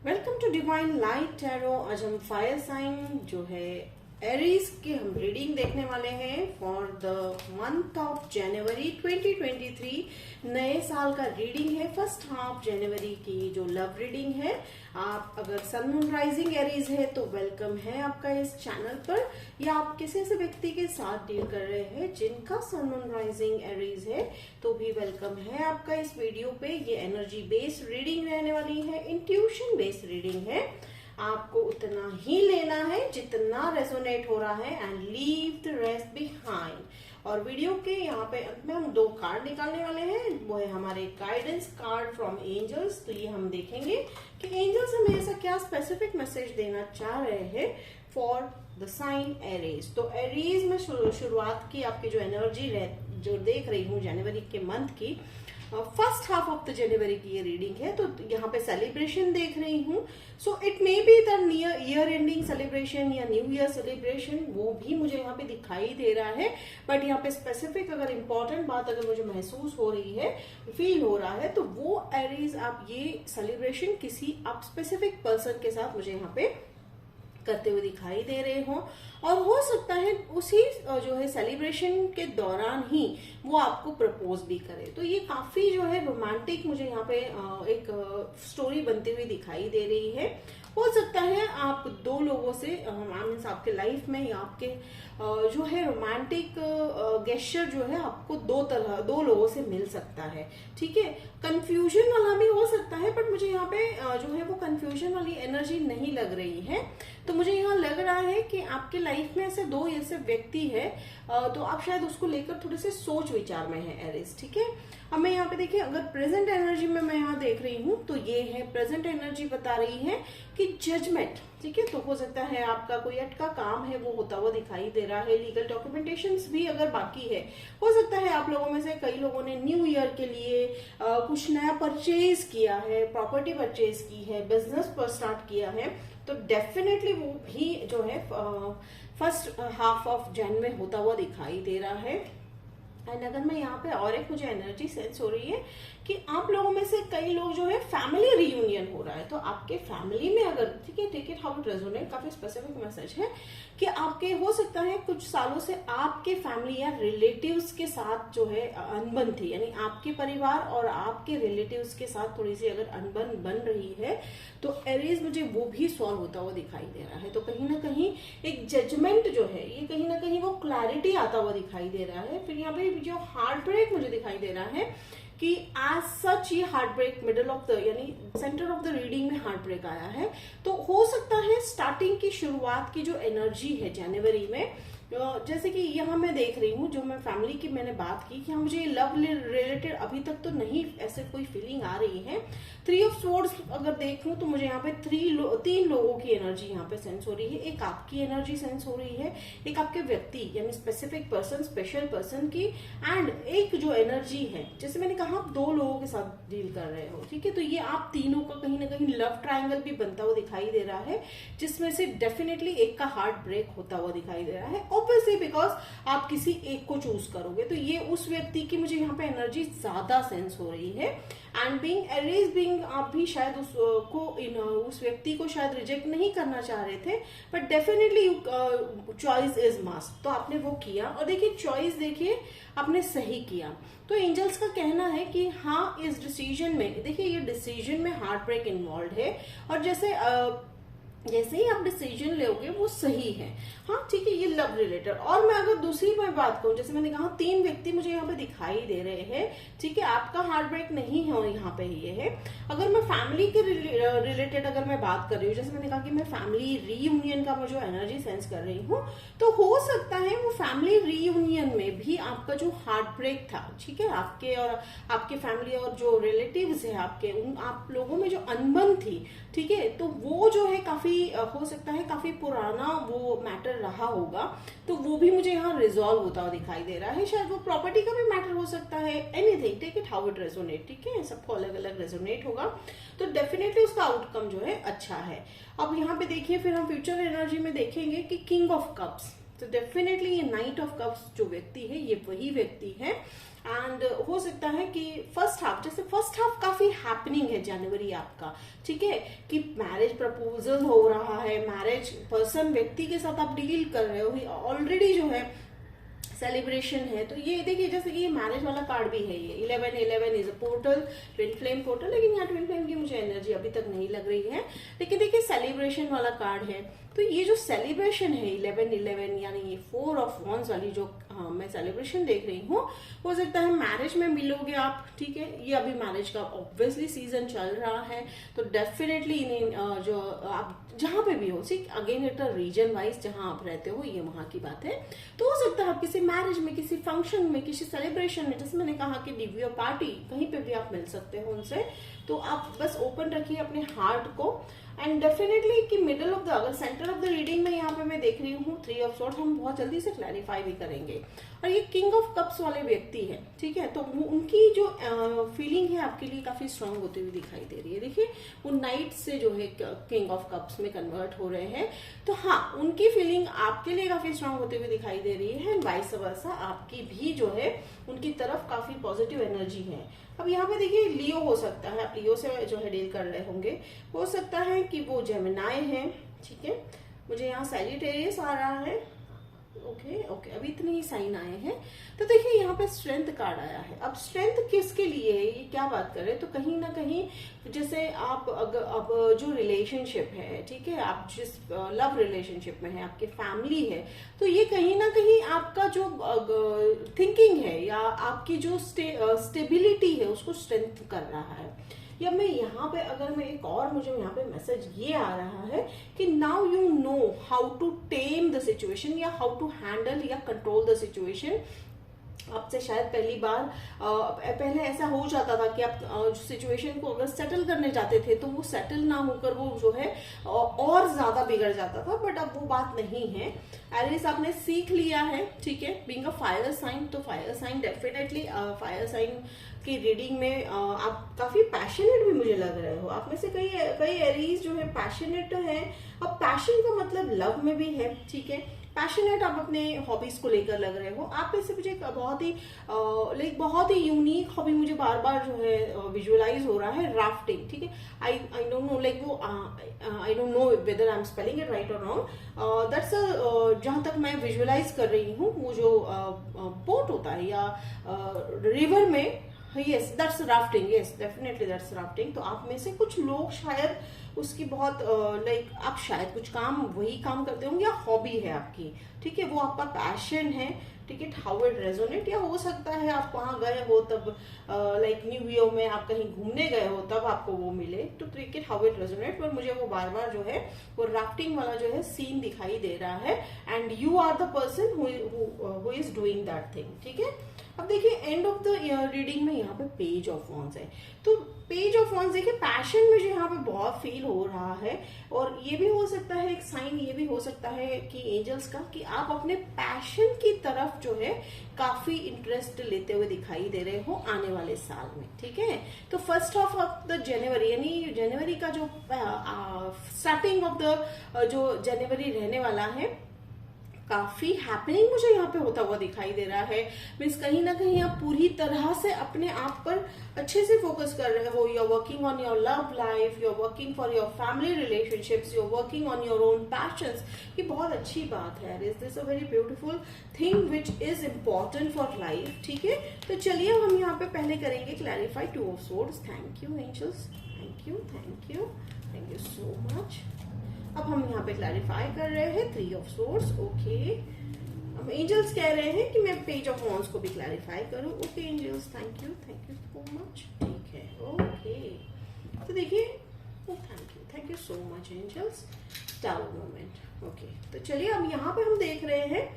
Welcome to divine light tarot. आज हम fire sign जो है एरीज की हम रीडिंग देखने वाले हैं for the month of January 2023। नए साल का रीडिंग है, फर्स्ट हाफ जनवरी की जो लव रीडिंग है। आप अगर सन मून राइजिंग एरीज है तो वेलकम है आपका इस चैनल पर, या आप किसी ऐसे व्यक्ति के साथ डील कर रहे हैं जिनका सन मून राइजिंग एरीज है तो भी वेलकम है आपका इस वीडियो पे। ये एनर्जी बेस्ड रीडिंग रहने वाली है, इंट्यूशन बेस्ड रीडिंग है। आपको उतना ही लेना है जितना रेजोनेट हो रहा है and leave the rest behind. और वीडियो के यहाँ पे अंत में हम दो कार्ड निकालने वाले हैं, वो है हमारे गाइडेंस कार्ड फ्रॉम एंजल्स। तो ये हम देखेंगे कि एंजल्स हमें ऐसा क्या स्पेसिफिक मैसेज देना चाह रहे हैं फॉर द साइन एरीज। तो एरीज में शुरुआत की आपकी जो एनर्जी जो देख रही हूँ जनवरी के मंथ की, first half of the January की ये रीडिंग है। तो यहाँ पे सेलिब्रेशन देख रही हूँ। So it may be the near year ending celebration या न्यू ईयर सेलिब्रेशन, वो भी मुझे यहाँ पे दिखाई दे रहा है। बट यहाँ पे स्पेसिफिक अगर इंपॉर्टेंट बात अगर मुझे महसूस हो रही है, फील हो रहा है, तो वो एरीज आप ये सेलिब्रेशन किसी आप स्पेसिफिक पर्सन के साथ मुझे यहाँ पे करते हुए दिखाई दे रहे हो। और हो सकता है उसी जो है सेलिब्रेशन के दौरान ही वो आपको प्रपोज भी करे। तो ये काफी जो है रोमांटिक मुझे यहाँ पे एक स्टोरी बनती हुई दिखाई दे रही है। हो सकता है आप दो लोगों से मीन्स आपके लाइफ में या आपके जो है रोमांटिक गेस्चर जो है आपको दो लोगों से मिल सकता है। ठीक है, कंफ्यूजन वाला भी हो सकता है, बट मुझे यहाँ पे जो है वो कंफ्यूजन वाली एनर्जी नहीं लग रही है। तो मुझे यहाँ लग रहा है कि आपके लाइफ में ऐसे दो ऐसे व्यक्ति है, तो आप शायद उसको लेकर थोड़े से सोच विचार में है एरिस। ठीक है, अब मैं यहाँ पे देखिए अगर प्रेजेंट एनर्जी में मैं यहाँ देख रही हूँ तो ये है प्रेजेंट एनर्जी बता रही है कि जजमेंट। ठीक है, तो हो सकता है आपका कोई अटका काम है वो होता हुआ दिखाई दे रहा है। लीगल डॉक्यूमेंटेशंस भी अगर बाकी है, हो सकता है आप लोगों में से कई लोगों ने न्यू ईयर के लिए कुछ नया परचेज किया है, प्रॉपर्टी परचेज की है, बिजनेस पर स्टार्ट किया है। तो डेफिनेटली वो भी जो है फर्स्ट हाफ ऑफ जन में होता हुआ दिखाई दे रहा है। एंड अगर मैं यहाँ पे और एक मुझे एनर्जी सेंस हो रही है कि आप लोगों में से कई लोग जो है फैमिली रियूनियन हो रहा है। तो आपके फैमिली में अगर take it how it resonate, काफी स्पेसिफिक मैसेज है कि आपके हो सकता है कुछ सालों से आपके फैमिली या रिलेटिव्स के साथ जो है अनबन थी, यानी आपके परिवार और आपके रिलेटिव्स के साथ थोड़ी सी अगर अनबन बन रही है तो एरीज मुझे वो भी सॉल्व होता हुआ दिखाई दे रहा है। तो कहीं ना कहीं एक जजमेंट जो है ये कहीं ना कहीं वो क्लैरिटी आता हुआ दिखाई दे रहा है। फिर यहाँ पे जो हार्ट ब्रेक मुझे दिखाई दे रहा है कि एज सच ये heart break middle of the यानी सेंटर ऑफ द रीडिंग में हार्ट ब्रेक आया है। तो हो सकता है स्टार्टिंग की शुरुआत की जो एनर्जी है जनवरी में, जैसे कि यहाँ मैं देख रही हूँ जो मैं फैमिली की मैंने बात की कि मुझे लव रिलेटेड अभी तक तो नहीं ऐसे कोई फीलिंग आ रही है। 3 ऑफ स्वॉर्ड्स अगर देखूं तो मुझे यहाँ पे तीन लोगों की एनर्जी यहाँ पे सेंस हो रही है। एक आपकी एनर्जी सेंस हो रही है, एक आपके व्यक्ति यानी स्पेसिफिक पर्सन, स्पेशल पर्सन की, एंड एक जो एनर्जी है जैसे मैंने कहा आप दो लोगों के साथ डील कर रहे हो। ठीक है, तो ये आप तीनों का कहीं ना कहीं लव ट्रायंगल भी बनता हुआ दिखाई दे रहा है, जिसमें से डेफिनेटली एक का हार्ट ब्रेक होता हुआ दिखाई दे रहा है। ऑब्वियसली बिकॉज आप किसी एक को चूज करोगे तो ये उस व्यक्ति की मुझे यहाँ पे एनर्जी ज्यादा सेंस हो रही है। एंड बीइंग एरीज बीइंग आप भी शायद उस व्यक्ति को शायद रिजेक्ट नहीं करना चाह रहे थे, but definitely choice is must, तो आपने वो किया। और देखिए चॉइस देखिए आपने सही किया। तो एंजल्स का कहना है कि हाँ इस डिसीजन में देखिए ये डिसीजन में हार्ट ब्रेक इन्वॉल्व है, और जैसे ही आप डिसीजन लोगे वो सही है। हाँ ठीक है, ये लव रिलेटेड। और मैं अगर दूसरी बात कहूँ, जैसे मैंने कहा 3 व्यक्ति मुझे यहाँ पे दिखाई दे रहे हैं। ठीक है, आपका हार्ट ब्रेक नहीं है यहाँ पे ये है। अगर मैं फैमिली के रिलेटेड अगर मैं बात कर रही हूँ, जैसे मैंने कहा कि मैं फैमिली रीयूनियन का मैं जो एनर्जी सेंस कर रही हूँ, तो हो सकता है वो फैमिली रीयूनियन में भी आपका जो हार्ट ब्रेक था, ठीक है, आपके और आपके फैमिली और जो रिलेटिव्स है आपके, उन आप लोगों में जो अनबन थी, ठीक है, तो वो जो है काफी हो सकता है काफी पुराना वो मैटर रहा होगा। तो वो भी मुझे यहाँ रिजॉल्व होता हुआ दिखाई दे रहा है। शायद वो प्रॉपर्टी का भी मैटर हो सकता है। Anything, take it how it resonate. ठीक है, सबको अलग अलग रेजोनेट होगा, तो डेफिनेटली उसका आउटकम जो है अच्छा है। अब यहाँ पे देखिए फिर हम फ्यूचर एनर्जी में देखेंगे कि किंग ऑफ कप्स, तो डेफिनेटली ये नाइट ऑफ कप्स जो व्यक्ति है ये वही व्यक्ति है एंड हो सकता है कि फर्स्ट हाफ काफी हैपनिंग है जनवरी आपका, ठीक है, कि मैरिज प्रपोजल हो रहा है, मैरिज पर्सन व्यक्ति के साथ आप डील कर रहे हो, ऑलरेडी जो है सेलिब्रेशन है। तो ये देखिए जैसे कि ये मैरिज वाला कार्ड भी है, ये 1111 is a portal, twin flame portal, लेकिन यहाँ ट्विन फ्लेम की मुझे एनर्जी अभी तक नहीं लग रही है, लेकिन देखिए सेलिब्रेशन वाला कार्ड है। तो ये जो सेलिब्रेशन है 1111 यानी ये 4 ऑफ वॉन्ड्स वाली जो मैं सेलिब्रेशन देख रही हूँ, हो सकता है मैरिज में मिलोगे आप, ठीक है, ये अभी मैरिज का ऑब्वियसली सीजन चल रहा है, तो डेफिनेटली इन्हें जो आप जहां पे भी हो, see again it region wise जहां आप रहते हो ये वहां की बात है, तो हो सकता है आप किसी मैरिज में, किसी फंक्शन में, किसी सेलिब्रेशन में, जैसे मैंने कहा कि दिव्य पार्टी, कहीं पे भी आप मिल सकते हो उनसे। तो आप बस ओपन रखिए अपने हार्ट को, एंड डेफिनेटली कि मिडल ऑफ द, अगर सेंटर ऑफ द रीडिंग में यहाँ पे मैं देख रही हूँ 3 ऑफ सॉर्ड्स, हम बहुत जल्दी से क्लैरिफाई भी करेंगे। और ये किंग ऑफ कप्स वाले व्यक्ति है, ठीक है, तो उनकी जो फीलिंग है आपके लिए काफी स्ट्रांग होती हुई दिखाई दे रही है। देखिए वो नाइट से जो है किंग ऑफ कप्स में कन्वर्ट हो रहे हैं, तो हाँ उनकी फीलिंग आपके लिए काफी स्ट्रांग होती हुई दिखाई दे रही है, एंड वाइस वर्सा आपकी भी जो है उनकी तरफ काफी पॉजिटिव एनर्जी है। अब यहाँ पे देखिए लियो हो सकता है, आप लियो से जो है डील कर रहे होंगे, हो सकता है कि वो जेमिनाई है, ठीक है, मुझे यहाँ सैजिटेरियस आ रहा है, ओके अभी इतने ही साइन आए हैं। तो देखिए यहाँ पे स्ट्रेंथ कार्ड आया है। अब स्ट्रेंथ किसके लिए है, ये क्या बात कर रहे हैं, तो कहीं ना कहीं जैसे आप अब जो रिलेशनशिप है, ठीक है, आप जिस लव रिलेशनशिप में है, आपकी फैमिली है, तो ये कहीं ना कहीं आपका जो थिंकिंग है या आपकी जो स्टेबिलिटी है उसको स्ट्रेंथ कर रहा है। या मैं यहाँ पे अगर मैं एक और, मुझे यहाँ पे मैसेज ये आ रहा है कि now you know how to tame the situation, या हाउ टू हैंडल या कंट्रोल द सिचुएशन। आपसे शायद पहली बार पहले ऐसा हो जाता था कि आप सिचुएशन को अगर सेटल करने जाते थे तो वो सेटल ना होकर वो जो है और ज्यादा बिगड़ जाता था, बट अब वो बात नहीं है। एटलीस्ट आपने सीख लिया है, ठीक है, बीइंग अ फायर साइन, तो fire sign definitely fire sign की रीडिंग में आप काफी पैशनेट भी मुझे लग रहे हो। आप में से कई एरीज जो है पैशनेट है। अब पैशन का मतलब लव में भी है, ठीक है, पैशनेट आप अपने हॉबीज को लेकर लग रहे हो। आप में से मुझे बहुत ही यूनिक हॉबी मुझे बार बार जो है विजुअलाइज हो रहा है, राफ्टिंग, ठीक है। आई डोंट नो लाइक वो I don't know whether I am spelling it right और रॉन्ग, दैट्स जहां तक मैं विजुअलाइज कर रही हूँ, वो जो बोट होता है या रिवर में, yes that's rafting, yes definitely that's rafting. तो आप में से कुछ लोग शायद उसकी बहुत लाइक आप शायद कुछ काम वही काम करते होंगे, या हॉबी है आपकी, ठीक है, वो आपका पैशन है, ठीक है, हाउ इट रेजोनेट। या हो सकता है आप वहां गए हो तब लाइक न्यू ईयर में आप कहीं घूमने गए हो तब आपको वो मिले, तो क्रिकेट हाउ इट रेजोनेट। पर मुझे वो बार बार जो है वो राफ्टिंग वाला जो है सीन दिखाई दे रहा है, and you are the person who is doing that thing, ठीक है। अब देखिए एंड ऑफ द रीडिंग में यहाँ पे पेज ऑफ वॉन्ड्स है, तो पेज ऑफ वॉन्ड्स देखिए पैशन मुझे यहाँ पे बहुत फील हो रहा है। और ये भी हो सकता है एक साइन, ये भी हो सकता है कि एंजल्स का, कि आप अपने पैशन की तरफ जो है काफी इंटरेस्ट लेते हुए दिखाई दे रहे हो आने वाले साल में, ठीक है। तो first half of the January, यानी जनवरी का जो स्टार्टिंग ऑफ द जो जनवरी रहने वाला है, काफी हैपनिंग मुझे यहाँ पे होता हुआ दिखाई दे रहा है। मीन्स कहीं ना कहीं आप पूरी तरह से अपने आप पर अच्छे से फोकस कर रहे हो। You are working on your love life, you are working for your family relationships, you are working on your own passions. ये बहुत अच्छी बात है। Is this a very beautiful thing which is important for life, ठीक है। तो चलिए हम यहाँ पे पहले करेंगे clarify 2 of swords. Thank you angels, thank you, thank you, thank you so much. अब हम यहाँ पे क्लैरिफाई कर रहे हैं 3 ऑफ सोर्ड्स, ओके। अब एंजल्स कह रहे हैं कि मैं पेज ऑफ वॉन्ड्स को भी क्लैरिफाई करूं, okay angels, thank you so much, ठीक है, ओके। तो देखिए, thank you so much angels. Tower moment, okay. तो चलिए अब यहाँ पे हम देख रहे हैं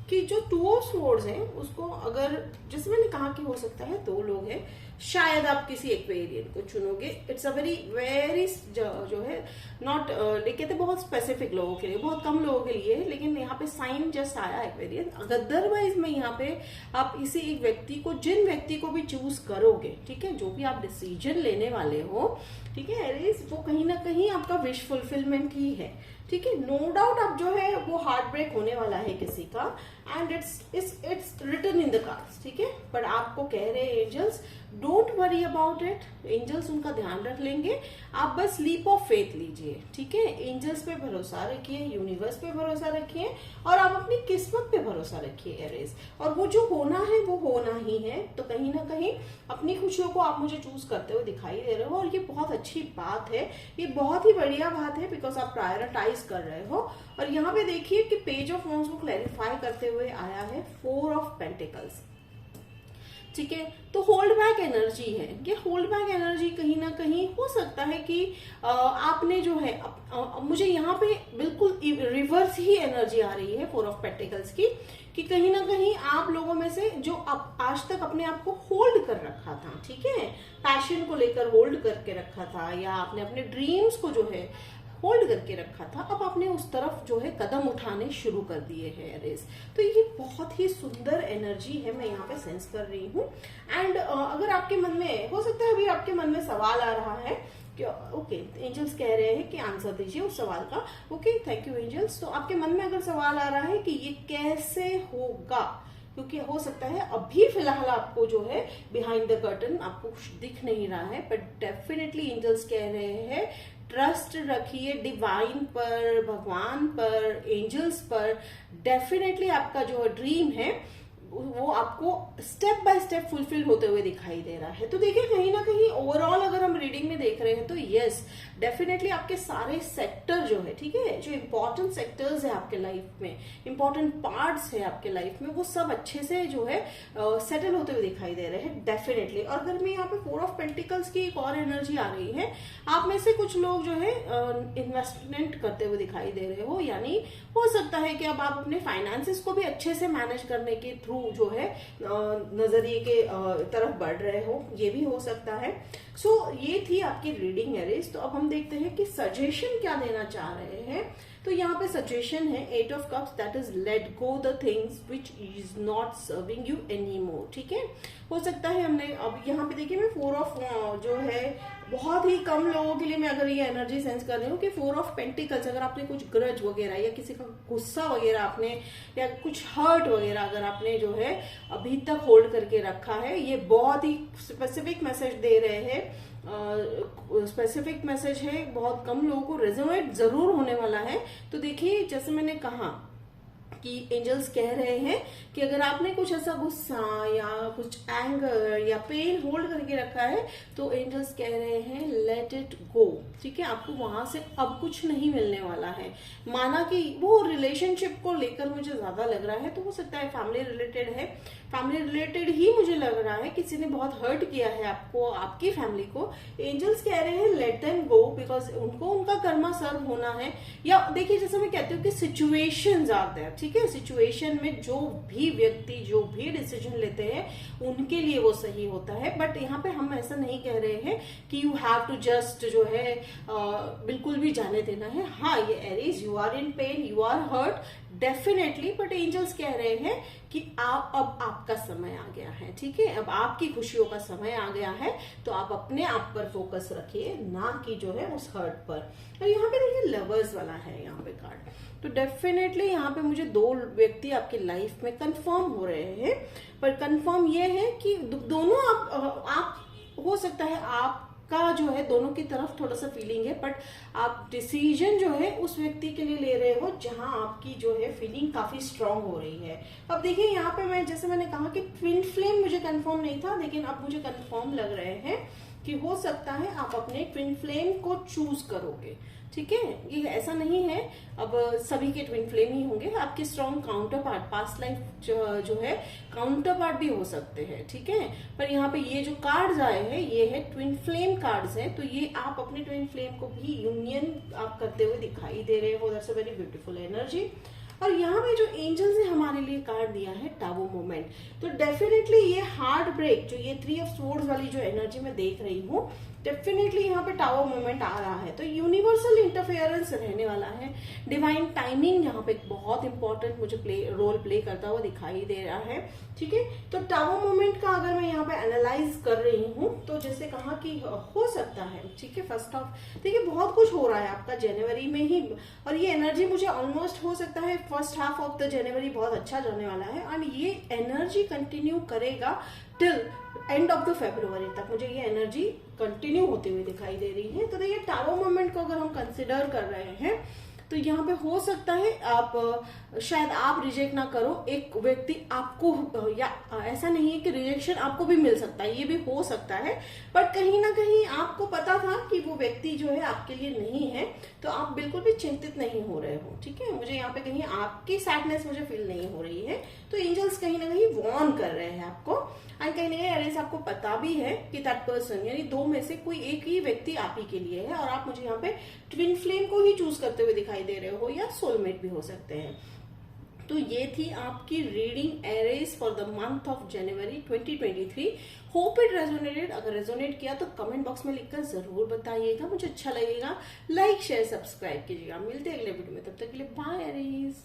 कि जो 2 ऑफ सोर्ड्स हैं उसको, अगर जैसे मैंने कहा कि हो सकता है 2 लोग हैं, शायद आप किसी एक्वेरियन को चुनोगे। इट्स अ वेरी जो है नॉट कहते बहुत स्पेसिफिक लोगों के लिए, बहुत कम लोगों के लिए है, लेकिन यहाँ पे साइन जस्ट आया एक्वेरियन। अदरवाइज में यहाँ पे आप इसी एक व्यक्ति को, जिन व्यक्ति को भी चूज करोगे, ठीक है, जो भी आप डिसीजन लेने वाले हो, ठीक है एरीज, वो कहीं ना कहीं आपका विश फुलफिलमेंट ही है, ठीक है। नो डाउट आप जो है वो हार्ट ब्रेक होने वाला है किसी का, and it's written in the cards, ठीक है। पर आपको कह रहे हैं angels, don't worry about it, angels उनका ध्यान रख लेंगे। आप बस लीप ऑफ फेथ लीजिए, ठीक है, एंजल्स पे भरोसा रखिए, यूनिवर्स पे भरोसा रखिए, और आप अपनी किस्मत पे भरोसा रखिए एरीज। और वो जो होना है वो होना ही है। तो कहीं ना कहीं अपनी खुशियों को आप मुझे चूज करते हुए दिखाई दे रहे हो, और ये बहुत अच्छी बात है, ये बहुत ही बढ़िया बात है, बिकॉज आप प्रायोरिटाइज कर रहे हो। और यहाँ पे देखिए कि पेज ऑफ वॉन्ड्स को क्लैरिफाई करते हुए आया है 4 ऑफ पेंटिकल्स, ठीक है। तो होल्ड बैक एनर्जी है, ये होल्ड बैक एनर्जी कहीं ना कहीं हो सकता है कि आपने जो है मुझे यहाँ पे बिल्कुल रिवर्स ही एनर्जी आ रही है 4 ऑफ पेंटिकल्स की, कि कहीं ना कहीं आप लोगों में से जो आज तक अपने आप को होल्ड कर रखा था, ठीक है, पैशन को लेकर होल्ड करके रखा था, या आपने अपने ड्रीम्स को जो है होल्ड करके रखा था, अब आपने उस तरफ जो है कदम उठाने शुरू कर दिए हैं एरीज। तो ये बहुत ही सुंदर एनर्जी है, मैं यहाँ पे सेंस कर रही हूँ। एंड अगर आपके मन में हो सकता है अभी आपके मन में सवाल आ रहा है कि ओके एंजल्स कह रहे हैं कि आंसर दीजिए उस सवाल का, ओके थैंक यू एंजल्स। तो आपके मन में अगर सवाल आ रहा है कि ये कैसे होगा, क्योंकि हो सकता है अभी फिलहाल आपको जो है बिहाइंड द कर्टन आपको कुछ दिख नहीं रहा है, बट डेफिनेटली एंजल्स कह रहे हैं ट्रस्ट रखिए डिवाइन पर, भगवान पर, एंजल्स पर। डेफिनेटली आपका जो ड्रीम है वो आपको स्टेप बाय स्टेप फुलफिल होते हुए दिखाई दे रहा है। तो देखिए कहीं ना कहीं ओवरऑल अगर हम रीडिंग में देख रहे हैं तो यस डेफिनेटली आपके सारे सेक्टर जो है, ठीक है, जो इंपॉर्टेंट सेक्टर्स है आपके लाइफ में, इंपॉर्टेंट पार्ट्स है आपके लाइफ में, वो सब अच्छे से जो है सेटल होते हुए दिखाई दे रहे हैं डेफिनेटली। और अगर मैं यहाँ पे 4 ऑफ पेंटिकल्स की एक और एनर्जी आ रही है, आप में से कुछ लोग जो है इन्वेस्टमेंट करते हुए दिखाई दे रहे हो, यानी हो सकता है कि अब आप अपने फाइनेंसेस को भी अच्छे से मैनेज करने के थ्रू जो है नजरिए के तरफ बढ़ रहे हो, ये भी हो सकता है। सो ये थी आपकी रीडिंग एरीज। तो अब हम देखते हैं कि सजेशन क्या देना चाह रहे हैं। तो यहाँ पे सजेशन है 8 of cups, that is let go the things which is not serving you any more, ठीक है। हो सकता है हमने अब यहाँ पे देखिए मैं 4 ऑफ जो है बहुत ही कम लोगों के लिए मैं अगर ये एनर्जी सेंस कर रही हूँ कि 4 ऑफ पेंटिकल्स, अगर आपने कुछ ग्रज वगैरह या किसी का गुस्सा वगैरह आपने या कुछ हर्ट वगैरह अगर आपने जो है अभी तक होल्ड करके रखा है, ये बहुत ही स्पेसिफिक मैसेज दे रहे हैं। स्पेसिफिक मैसेज है, बहुत कम लोगों को रेजोनेट जरूर होने वाला है। तो देखिए जैसे मैंने कहा कि एंजल्स कह रहे हैं कि अगर आपने कुछ ऐसा गुस्सा या कुछ एंगर या पेन होल्ड करके रखा है तो एंजल्स कह रहे हैं लेट इट गो, ठीक है। आपको वहां से अब कुछ नहीं मिलने वाला है। माना कि वो रिलेशनशिप को लेकर मुझे ज्यादा लग रहा है, तो हो सकता है फैमिली रिलेटेड है, फैमिली रिलेटेड ही मुझे लग रहा है, किसी ने बहुत हर्ट किया है आपको, आपकी फैमिली को। एंजल्स कह रहे हैं लेट देम गो, बिकॉज उनको उनका कर्मा सर्व होना है। या देखिए जैसे मैं कहती हूँ कि सिचुएशंस आर देयर, ठीक है, सिचुएशन में जो भी व्यक्ति जो भी डिसीजन लेते हैं उनके लिए वो सही होता है। बट यहाँ पे हम ऐसा नहीं कह रहे हैं कि यू हैव टू जस्ट जो है बिल्कुल भी जाने देना है। हाँ ये Aries, you are in pain, you are hurt definitely, but angels कह रहे हैं कि अब आपका समय आ गया है, ठीक है, अब आपकी खुशियों का समय आ गया है। तो आप अपने आप पर फोकस रखिए, ना कि जो है उस हर्ट पर। और यहाँ पे देखिए लवर्स वाला है यहाँ पे कार्ड, तो डेफिनेटली यहाँ पे मुझे 2 व्यक्ति आपकी लाइफ में कंफर्म हो रहे हैं। पर कंफर्म ये है कि दोनों आप हो सकता है आपका जो है दोनों की तरफ थोड़ा सा फीलिंग है, बट आप डिसीजन जो है उस व्यक्ति के लिए ले रहे हो जहां आपकी जो है फीलिंग काफी स्ट्रांग हो रही है। अब देखिए यहाँ पे मैं जैसे मैंने कहा कि ट्विन फ्लेम मुझे कंफर्म नहीं था, लेकिन अब मुझे कंफर्म लग रहे हैं कि हो सकता है आप अपने ट्विन फ्लेम को चूज करोगे, ठीक है। ये ऐसा नहीं है अब सभी के ट्विन फ्लेम ही होंगे, आपके strong counter part, past life जो है काउंटर पार्ट भी हो सकते हैं, ठीक है। पर यहाँ पे ये जो कार्ड्स आए हैं ये है ट्विन फ्लेम कार्ड्स हैं, तो ये आप अपने ट्विन फ्लेम को भी यूनियन आप करते हुए दिखाई दे रहे हो। That's a very beautiful energy. और यहाँ पे जो एंजल्स ने हमारे लिए कार्ड दिया है टावो मोमेंट, तो डेफिनेटली ये हार्ट ब्रेक, जो ये 3 ऑफ स्वॉर्ड्स वाली जो एनर्जी मैं देख रही हूँ, डेफिनेटली यहाँ पे टावर मोमेंट आ रहा है। तो यूनिवर्सल इंटरफेरेंस रहने वाला है। डिवाइन टाइमिंग यहाँ पे बहुत इंपॉर्टेंट मुझे रोल प्ले करता हुआ दिखाई दे रहा है। ठीक है, तो टावर मोमेंट का अगर मैं यहाँ पे एनालाइज कर रही हूँ, तो जैसे कहा कि हो सकता है, ठीक है, फर्स्ट ऑफ देखिए बहुत कुछ हो रहा है आपका जनवरी में ही, और ये एनर्जी मुझे ऑलमोस्ट हो सकता है first half of the January बहुत अच्छा जाने वाला है, और ये एनर्जी कंटिन्यू करेगा till end of the February तक। मुझे ये एनर्जी कंटिन्यू होती हुई दिखाई दे रही है। तो देखिए टारो मोमेंट को अगर हम कंसिडर कर रहे हैं, तो यहाँ पे हो सकता है आप शायद आप रिजेक्ट ना करो, एक व्यक्ति आपको, या ऐसा नहीं है कि रिजेक्शन आपको भी मिल सकता है, ये भी हो सकता है, बट कहीं ना कहीं आपको पता था कि वो व्यक्ति जो है आपके लिए नहीं है, तो आप बिल्कुल भी चिंतित नहीं हो रहे हो। ठीक है, मुझे यहाँ पे कहीं आपकी सैडनेस मुझे फील नहीं हो रही है। तो एंजल्स कहीं ना कहीं वॉर्न कर रहे हैं आपको, एंड कहीं ना कहीं एरिस आपको पता भी है कि दैट पर्सन यानी दो में से कोई एक ही व्यक्ति आप ही के लिए है, और आप मुझे यहाँ पे ट्विन फ्लेम को ही चूज करते हुए दिखाई दे रहे हो, या सोलमेट भी हो सकते हैं। तो ये थी आपकी reading Aries for the month of January 2023। Hope it resonated. अगर रेजोनेट किया तो कमेंट बॉक्स में लिखकर जरूर बताइएगा, मुझे अच्छा लगेगा। लाइक शेयर सब्सक्राइब कीजिएगा। मिलते हैं अगले वीडियो में, तब तक के लिए बाय एरिस।